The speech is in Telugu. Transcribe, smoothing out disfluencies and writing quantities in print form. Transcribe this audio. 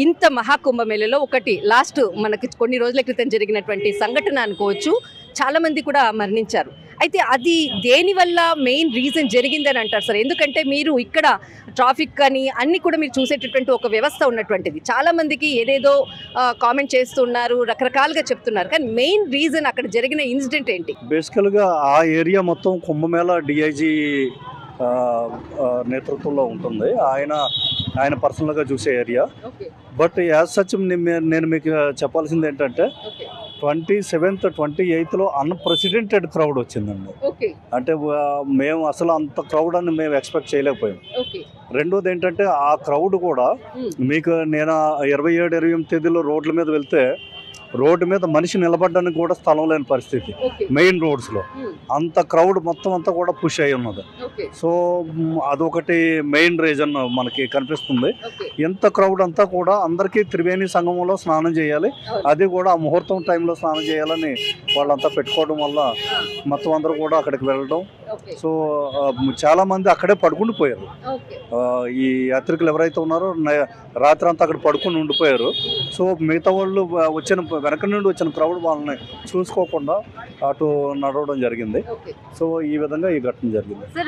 ఇంత మహాకుంభమేళలో ఒకటి లాస్ట్ మనకి కొన్ని రోజుల క్రితం జరిగినటువంటి సంఘటన అనుకోవచ్చు. చాలామంది కూడా మరణించారు. అయితే అది దేనివల్ల మెయిన్ రీజన్ జరిగిందని అంటారు సార్? ఎందుకంటే మీరు ఇక్కడ ట్రాఫిక్ అని అన్నీ కూడా మీరు చూసేటటువంటి ఒక వ్యవస్థ ఉన్నటువంటిది. చాలామందికి ఏదేదో కామెంట్ చేస్తున్నారు, రకరకాలుగా చెప్తున్నారు. కానీ మెయిన్ రీజన్ అక్కడ జరిగిన ఇన్సిడెంట్ ఏంటి? బేసికల్గా ఆ ఏరియా మొత్తం కుంభమేళ డిఐజీ నేతృత్వంలో ఉంటుంది. ఆయన పర్సనల్గా చూసే ఏరియా. బట్ యాజ్ సచ్ నేను మీకు చెప్పాల్సింది ఏంటంటే 27th 28th అన్ప్రెసిడెంటెడ్ క్రౌడ్ వచ్చిందండి. అంటే మేము అసలు అంత క్రౌడ్ అని మేము ఎక్స్పెక్ట్ చేయలేకపోయాం. రెండోది ఏంటంటే ఆ క్రౌడ్ కూడా మీకు నేను 27, 28 తేదీలో రోడ్ల మీద వెళ్తే రోడ్డు మీద మనిషి నిలబడడానికి కూడా స్థలం లేని పరిస్థితి. మెయిన్ రోడ్స్లో అంత క్రౌడ్ మొత్తం అంతా కూడా పుష్ అయి ఉన్నది. సో అదొకటి మెయిన్ రీజన్ మనకి కనిపిస్తుంది. ఎంత క్రౌడ్ అంతా కూడా అందరికీ త్రివేణి సంగమంలో స్నానం చేయాలి, అది కూడా ఆ ముహూర్తం టైంలో స్నానం చేయాలని వాళ్ళంతా పెట్టుకోవడం వల్ల మొత్తం అందరూ కూడా అక్కడికి వెళ్ళడం. సో చాలామంది అక్కడే పడుకుని పోయారు. ఈ యాత్రికులు ఎవరైతే ఉన్నారో రాత్రి అంతా అక్కడ పడుకుని ఉండిపోయారు. సో మిగతా వాళ్ళు వెనక నుండి వచ్చిన క్రౌడ్ వాళ్ళని చూసుకోకుండా అటు నడవడం జరిగింది. సో ఈ విధంగా ఈ ఘటన జరిగింది.